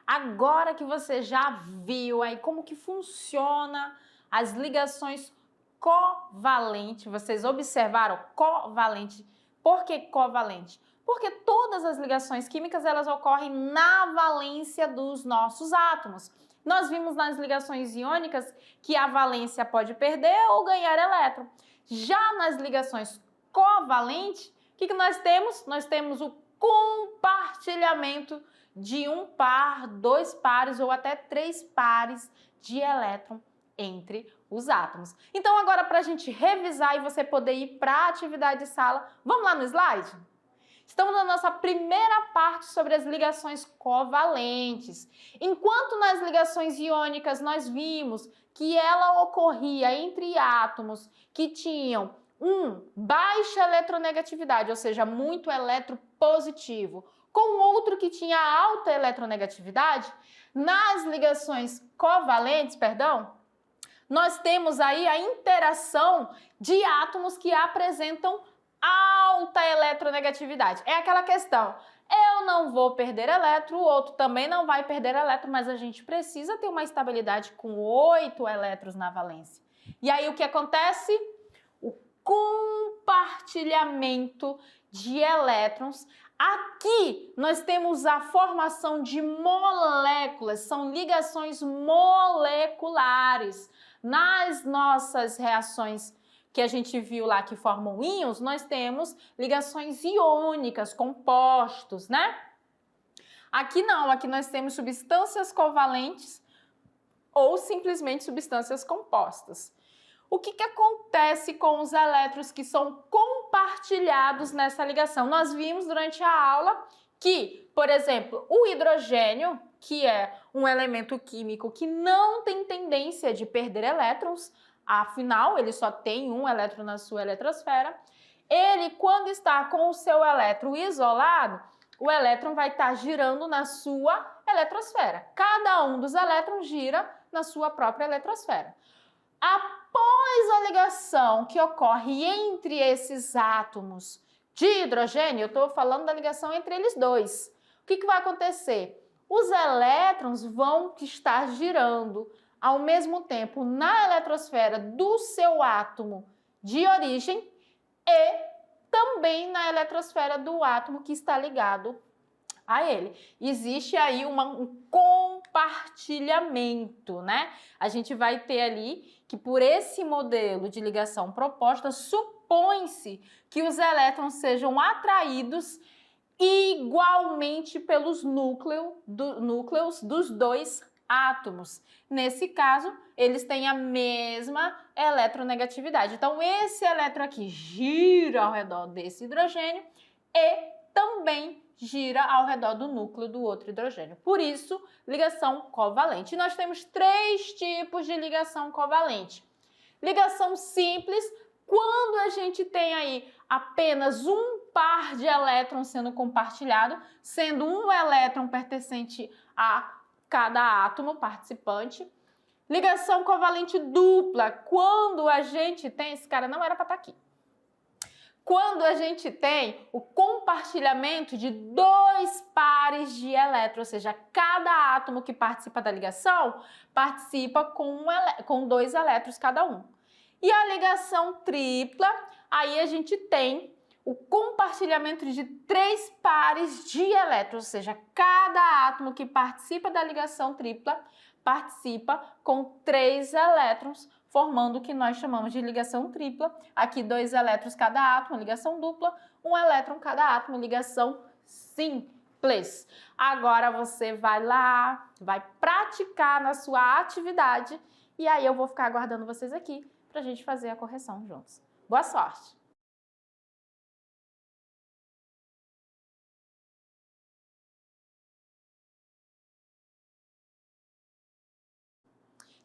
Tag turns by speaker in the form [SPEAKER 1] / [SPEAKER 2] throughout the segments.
[SPEAKER 1] Agora que você já viu aí como que funciona as ligações covalentes, vocês observaram covalente? Por que covalente? Porque todas as ligações químicas elas ocorrem na valência dos nossos átomos. Nós vimos nas ligações iônicas que a valência pode perder ou ganhar elétron. Já nas ligações covalentes, o que nós temos? Nós temos o compartilhamento de um par, dois pares ou até três pares de elétron entre os átomos. Então agora para a gente revisar e você poder ir para a atividade de sala, vamos lá no slide? Estamos na nossa primeira parte sobre as ligações covalentes. Enquanto nas ligações iônicas nós vimos que ela ocorria entre átomos que tinham baixa eletronegatividade, ou seja, muito elettropositivo, com outro que tinha alta eletronegatividade, nas ligações covalentes, nós temos aí a interação de átomos que apresentam alta eletronegatividade. É aquela questão, eu não vou perder elétron, o outro também não vai perder elétron, mas a gente precisa ter uma estabilidade com 8 elétrons na valência. E aí o que acontece? O compartilhamento de elétrons. Aqui nós temos a formação de moléculas, são ligações moleculares. Nas nossas reações que a gente viu lá que formam íons, nós temos ligações iônicas, compostos, né? Aqui não, aqui nós temos substâncias covalentes ou simplesmente substâncias compostas. O que acontece com os elétrons que são compartilhados nessa ligação? Nós vimos durante a aula que, por exemplo, o hidrogênio, que é um elemento químico que não tem tendência de perder elétrons, afinal, ele só tem um elétron na sua eletrosfera, ele, quando está com o seu elétron isolado, o elétron vai estar girando na sua eletrosfera. Cada um dos elétrons gira na sua própria eletrosfera. Após a ligação que ocorre entre esses átomos de hidrogênio, eu estou falando da ligação entre eles dois, o que vai acontecer? Os elétrons vão estar girando ao mesmo tempo na eletrosfera do seu átomo de origem e também na eletrosfera do átomo que está ligado a ele. Existe aí um compartilhamento, né? A gente vai ter ali que por esse modelo de ligação proposta, supõe-se que os elétrons sejam atraídos igualmente pelos núcleos dos dois átomos. Nesse caso, eles têm a mesma eletronegatividade. Então, esse elétron aqui gira ao redor desse hidrogênio e também gira ao redor do núcleo do outro hidrogênio. Por isso, ligação covalente. E nós temos três tipos de ligação covalente. Ligação simples, quando a gente tem aí apenas um par de elétrons sendo compartilhado, sendo um elétron pertencente a cada átomo participante. Ligação covalente dupla, quando a gente tem... Esse cara não era para estar aqui. Quando a gente tem o compartilhamento de dois pares de elétrons, ou seja, cada átomo que participa da ligação participa com dois elétrons cada um. E a ligação tripla, aí a gente tem o compartilhamento de três pares de elétrons, ou seja, cada átomo que participa da ligação tripla participa com 3 elétrons, formando o que nós chamamos de ligação tripla. Aqui 2 elétrons cada átomo, ligação dupla, 1 elétron cada átomo, ligação simples. Agora você vai lá, vai praticar na sua atividade e aí eu vou ficar aguardando vocês aqui para a gente fazer a correção juntos. Boa sorte!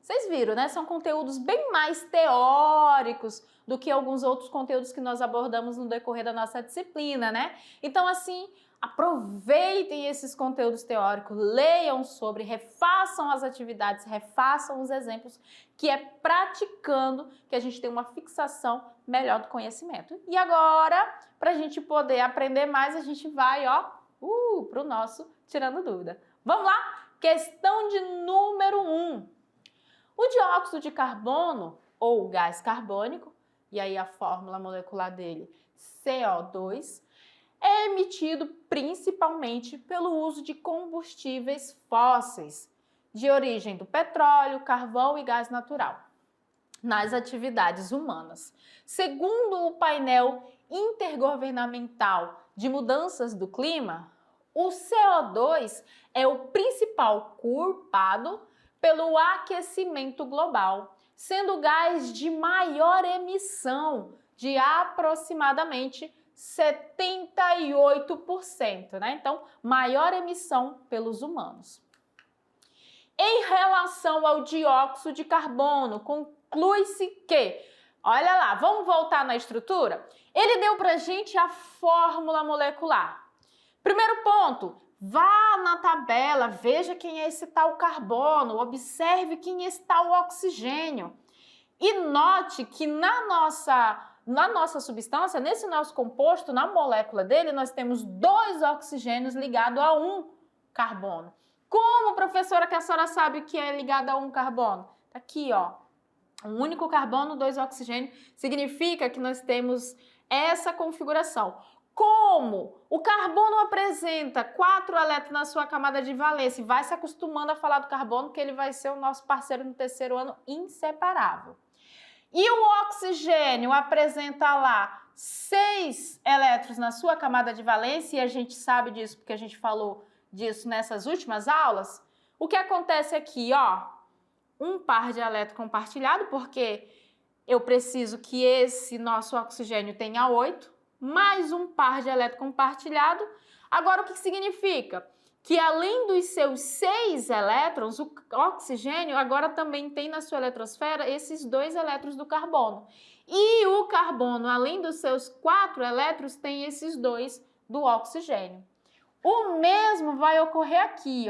[SPEAKER 1] Vocês viram, né? São conteúdos bem mais teóricos do que alguns outros conteúdos que nós abordamos no decorrer da nossa disciplina, né? Então, assim, Aproveitem esses conteúdos teóricos, leiam sobre, refaçam as atividades, refaçam os exemplos, que é praticando que a gente tem uma fixação melhor do conhecimento. E agora, para a gente poder aprender mais, a gente vai, para o nosso Tirando Dúvida. Vamos lá? Questão de número 1. O dióxido de carbono, ou gás carbônico, e aí a fórmula molecular dele, CO2, é emitido principalmente pelo uso de combustíveis fósseis, de origem do petróleo, carvão e gás natural, nas atividades humanas. Segundo o painel intergovernamental de mudanças do clima, o CO2 é o principal culpado pelo aquecimento global, sendo o gás de maior emissão, de aproximadamente 78%, né? Então, maior emissão pelos humanos. Em relação ao dióxido de carbono, conclui-se que, olha lá, vamos voltar na estrutura? Ele deu pra gente a fórmula molecular. Primeiro ponto, vá na tabela, veja quem é esse tal carbono, observe quem é esse tal oxigênio. E note que na nossa substância, nesse nosso composto, na molécula dele, nós temos 2 oxigênios ligados a um carbono. Como, professora, que a senhora sabe que é ligado a um carbono? Tá aqui, um único carbono, 2 oxigênios, significa que nós temos essa configuração. Como o carbono apresenta 4 elétrons na sua camada de valência, vai se acostumando a falar do carbono, que ele vai ser o nosso parceiro no terceiro ano inseparável. E o oxigênio apresenta lá 6 elétrons na sua camada de valência, e a gente sabe disso porque a gente falou disso nessas últimas aulas. O que acontece aqui, um par de elétrons compartilhado, porque eu preciso que esse nosso oxigênio tenha 8, mais um par de elétrons compartilhado. Agora, o que significa? Que além dos seus 6 elétrons, o oxigênio agora também tem na sua eletrosfera esses 2 elétrons do carbono. E o carbono, além dos seus 4 elétrons, tem esses 2 do oxigênio. O mesmo vai ocorrer aqui,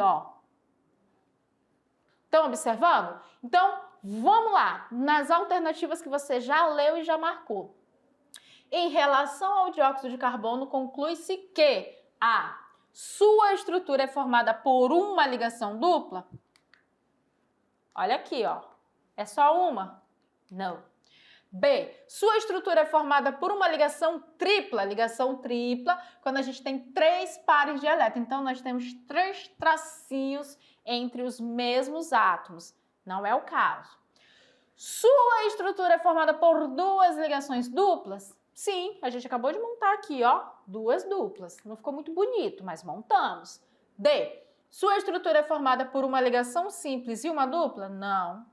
[SPEAKER 1] Estão observando? Então, vamos lá, nas alternativas que você já leu e já marcou. Em relação ao dióxido de carbono, conclui-se que a sua estrutura é formada por uma ligação dupla? Olha aqui, É só uma? Não. B. Sua estrutura é formada por uma ligação tripla. Ligação tripla, quando a gente tem 3 pares de elétrons. Então, nós temos 3 tracinhos entre os mesmos átomos. Não é o caso. Sua estrutura é formada por 2 ligações duplas? Sim, a gente acabou de montar aqui, 2 duplas. Não ficou muito bonito, mas montamos. D. Sua estrutura é formada por uma ligação simples e uma dupla? Não.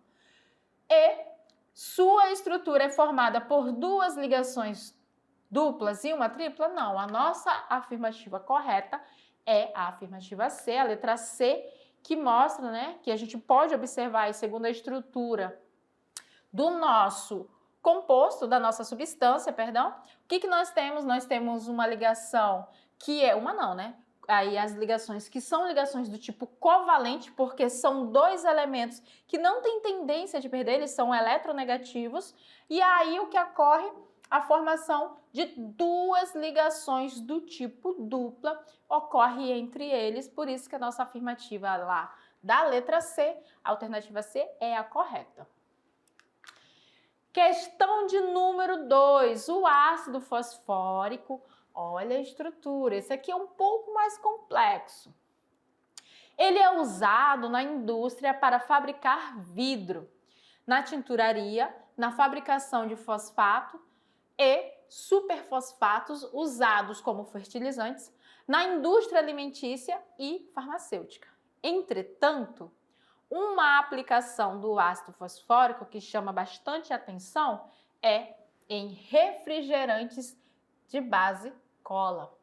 [SPEAKER 1] E. Sua estrutura é formada por 2 ligações duplas e uma tripla? Não. A nossa afirmativa correta é a afirmativa C, a letra C, que mostra, que a gente pode observar aí, segundo a estrutura do nosso composto, da nossa substância, perdão, o que nós temos? Nós temos uma ligação que é uma não, Aí as ligações que são ligações do tipo covalente, porque são 2 elementos que não têm tendência de perder, eles são eletronegativos, e aí o que ocorre? A formação de 2 ligações do tipo dupla ocorre entre eles, por isso que a nossa afirmativa lá da letra C, a alternativa C, é a correta. Questão de número 2, o ácido fosfórico, olha a estrutura, esse aqui é um pouco mais complexo. Ele é usado na indústria para fabricar vidro, na tinturaria, na fabricação de fosfato e superfosfatos usados como fertilizantes, na indústria alimentícia e farmacêutica. Entretanto, uma aplicação do ácido fosfórico que chama bastante atenção é em refrigerantes de base cola.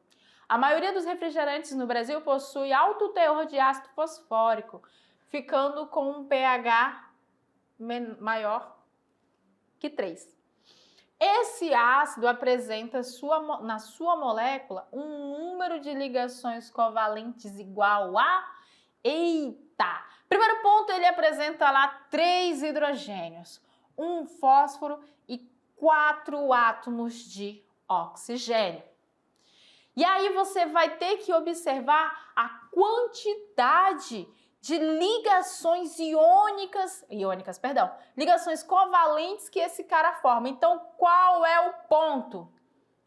[SPEAKER 1] A maioria dos refrigerantes no Brasil possui alto teor de ácido fosfórico, ficando com um pH maior que 3. Esse ácido apresenta na sua molécula um número de ligações covalentes igual a... Eita! Primeiro ponto, ele apresenta lá 3 hidrogênios, um fósforo e 4 átomos de oxigênio. E aí você vai ter que observar a quantidade de ligações ligações covalentes que esse cara forma. Então, qual é o ponto?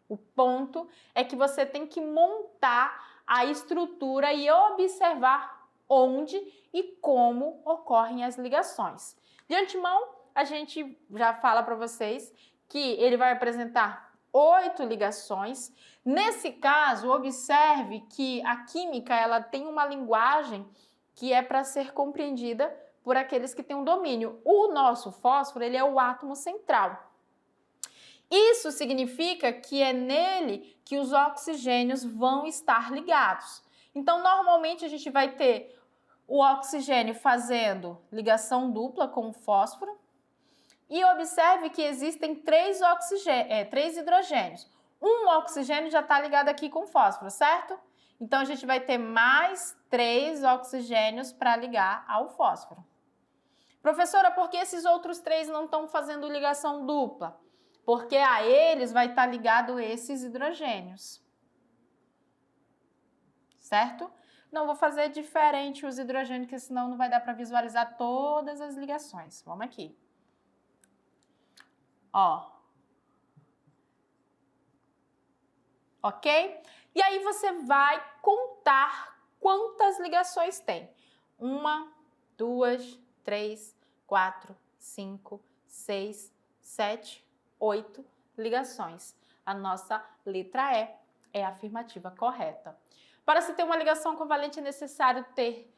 [SPEAKER 1] O ponto é que você tem que montar a estrutura e observar onde e como ocorrem as ligações. De antemão, a gente já fala para vocês que ele vai apresentar 8 ligações. Nesse caso, observe que a química ela tem uma linguagem que é para ser compreendida por aqueles que têm um domínio. O nosso fósforo, ele é o átomo central. Isso significa que é nele que os oxigênios vão estar ligados. Então, normalmente, a gente vai ter o oxigênio fazendo ligação dupla com o fósforo. E observe que existem 3 hidrogênios. Um oxigênio já está ligado aqui com fósforo, certo? Então, a gente vai ter mais 3 oxigênios para ligar ao fósforo. Professora, por que esses outros 3 não estão fazendo ligação dupla? Porque a eles vai estar ligado esses hidrogênios. Certo? Não vou fazer diferente os hidrogênios, porque senão não vai dar para visualizar todas as ligações. Vamos aqui. Ó. Ok? E aí você vai contar quantas ligações tem. 1, 2, 3, 4, 5, 6, 7, 8 ligações. A nossa letra E é a afirmativa correta. Para se ter uma ligação covalente é necessário ter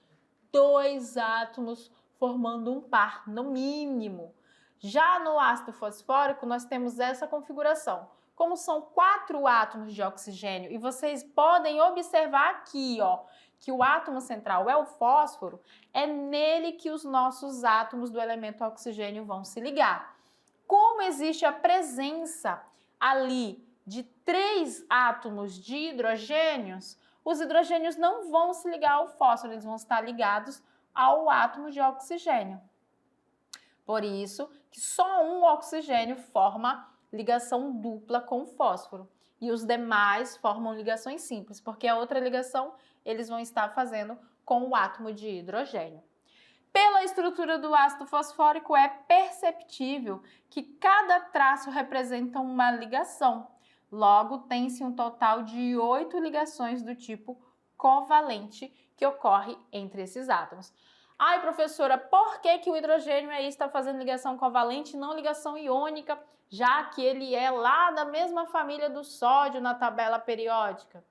[SPEAKER 1] 2 átomos formando um par, no mínimo. Já no ácido fosfórico, nós temos essa configuração. Como são 4 átomos de oxigênio, e vocês podem observar aqui, ó, que o átomo central é o fósforo, é nele que os nossos átomos do elemento oxigênio vão se ligar. Como existe a presença ali de 3 átomos de hidrogênios, os hidrogênios não vão se ligar ao fósforo, eles vão estar ligados ao átomo de oxigênio. Por isso que só um oxigênio forma ligação dupla com o fósforo e os demais formam ligações simples, porque a outra ligação eles vão estar fazendo com o átomo de hidrogênio. Pela estrutura do ácido fosfórico é perceptível que cada traço representa uma ligação. Logo, tem-se um total de 8 ligações do tipo covalente que ocorre entre esses átomos. Ai, professora, por que o hidrogênio aí está fazendo ligação covalente e não ligação iônica, já que ele é lá da mesma família do sódio na tabela periódica?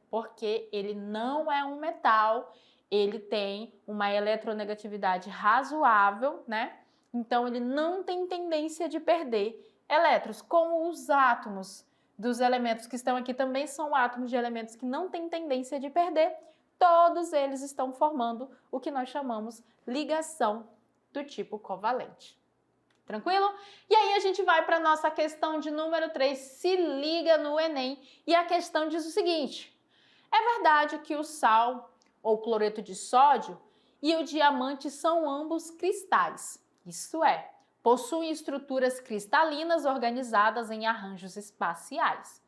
[SPEAKER 1] Porque ele não é um metal, ele tem uma eletronegatividade razoável, né? Então, ele não tem tendência de perder elétrons, como os átomos dos elementos que estão aqui também são átomos de elementos que não têm tendência de perder. Todos eles estão formando o que nós chamamos ligação do tipo covalente. Tranquilo? E aí a gente vai para a nossa questão de número 3, se liga no Enem, e a questão diz o seguinte: é verdade que o sal ou cloreto de sódio e o diamante são ambos cristais. Isso é, possuem estruturas cristalinas organizadas em arranjos espaciais.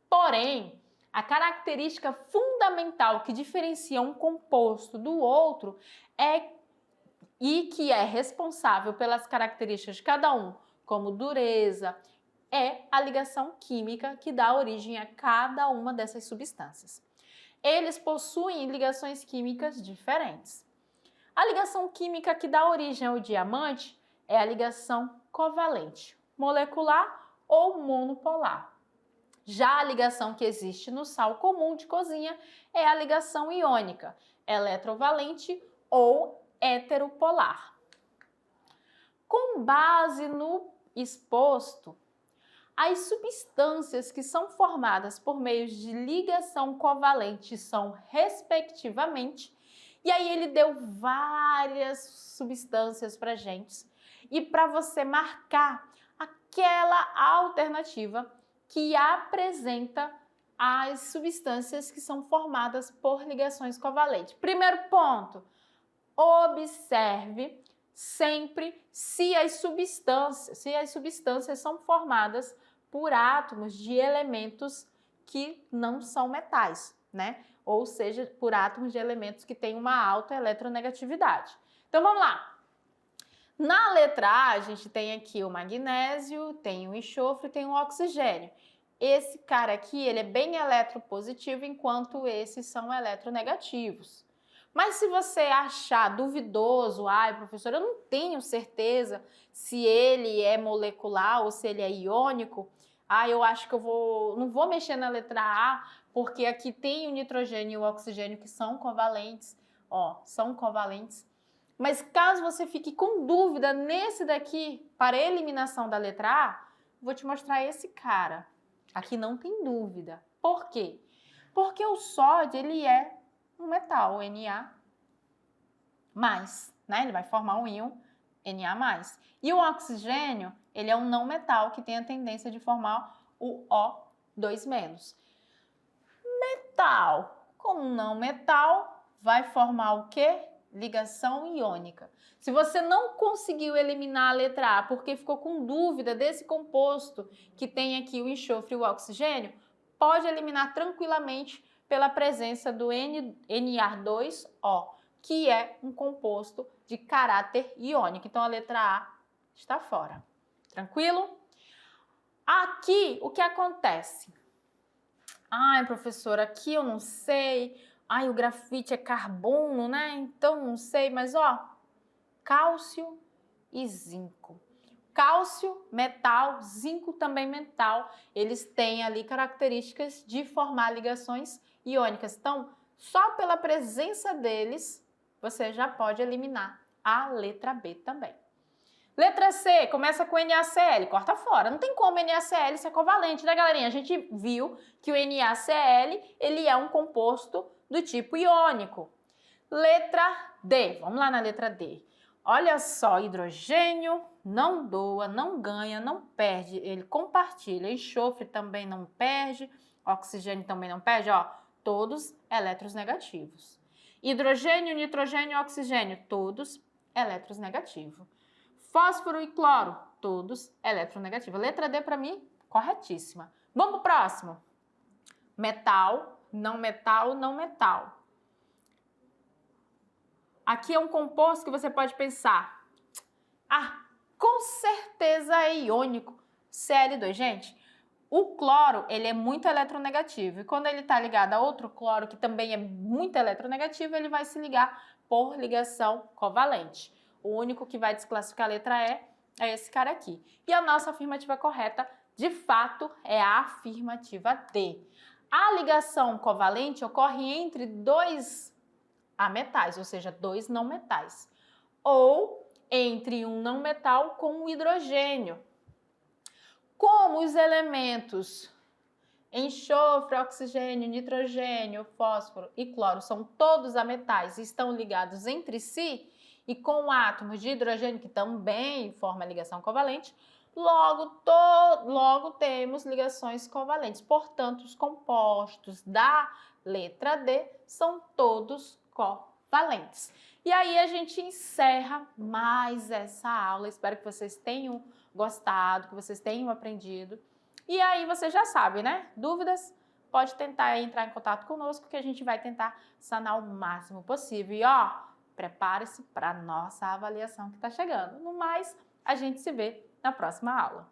[SPEAKER 1] Porém, a característica fundamental que diferencia um composto do outro e que é responsável pelas características de cada um, como dureza, é a ligação química que dá origem a cada uma dessas substâncias. Eles possuem ligações químicas diferentes. A ligação química que dá origem ao diamante é a ligação covalente, molecular ou monopolar. Já a ligação que existe no sal comum de cozinha é a ligação iônica, eletrovalente ou heteropolar. Com base no exposto, as substâncias que são formadas por meio de ligação covalente são, respectivamente, e aí ele deu várias substâncias para gente. E para você marcar aquela alternativa que apresenta as substâncias que são formadas por ligações covalentes. Primeiro ponto, observe sempre se as substâncias são formadas por átomos de elementos que não são metais, né? Ou seja, por átomos de elementos que têm uma alta eletronegatividade. Então vamos lá. Na letra A, a gente tem aqui o magnésio, tem o enxofre, tem o oxigênio. Esse cara aqui, ele é bem eletropositivo, enquanto esses são eletronegativos. Mas se você achar duvidoso, ai, professor, eu não tenho certeza se ele é molecular ou se ele é iônico, eu acho que não vou mexer na letra A, porque aqui tem o nitrogênio e o oxigênio que são covalentes, são covalentes. Mas caso você fique com dúvida nesse daqui, para eliminação da letra A, vou te mostrar esse cara. Aqui não tem dúvida. Por quê? Porque o sódio, ele é um metal, Na+, né? Ele vai formar um íon Na+. E o oxigênio, ele é um não metal que tem a tendência de formar o O2-. Metal com não metal vai formar o quê? Ligação iônica. Se você não conseguiu eliminar a letra A porque ficou com dúvida desse composto que tem aqui o enxofre e o oxigênio, pode eliminar tranquilamente pela presença do Na2O, que é um composto de caráter iônico. Então a letra A está fora. Tranquilo? Aqui, o que acontece? Ai, professora, aqui eu não sei. Ai, o grafite é carbono, né? Então não sei, mas cálcio e zinco. Cálcio, metal, zinco também metal. Eles têm ali características de formar ligações iônicas. Então, só pela presença deles, você já pode eliminar a letra B também. Letra C, começa com NaCl, corta fora. Não tem como NaCl ser covalente, né, galerinha? A gente viu que o NaCl, ele é um composto do tipo iônico. Letra D, vamos lá na letra D. Olha só, hidrogênio não doa, não ganha, não perde, ele compartilha. Enxofre também não perde, oxigênio também não perde, todos elétrons negativos. Hidrogênio, nitrogênio, oxigênio, todos elétrons negativos. Fósforo e cloro, todos eletronegativos. Letra D para mim, corretíssima. Vamos pro próximo. Metal, não metal, não metal. Aqui é um composto que você pode pensar, com certeza é iônico, Cl2. Gente, o cloro, ele é muito eletronegativo e quando ele está ligado a outro cloro que também é muito eletronegativo, ele vai se ligar por ligação covalente. O único que vai desclassificar a letra E é esse cara aqui. E a nossa afirmativa correta, de fato, é a afirmativa D. A ligação covalente ocorre entre dois ametais, ou seja, dois não metais, ou entre um não metal com um hidrogênio. Como os elementos enxofre, oxigênio, nitrogênio, fósforo e cloro são todos ametais e estão ligados entre si, e com átomos de hidrogênio, que também formam ligação covalente, logo temos ligações covalentes. Portanto, os compostos da letra D são todos covalentes. E aí a gente encerra mais essa aula. Espero que vocês tenham gostado, que vocês tenham aprendido. E aí você já sabe, né? Dúvidas? Pode tentar entrar em contato conosco que a gente vai tentar sanar o máximo possível. E prepare-se para a nossa avaliação que está chegando. No mais, a gente se vê na próxima aula.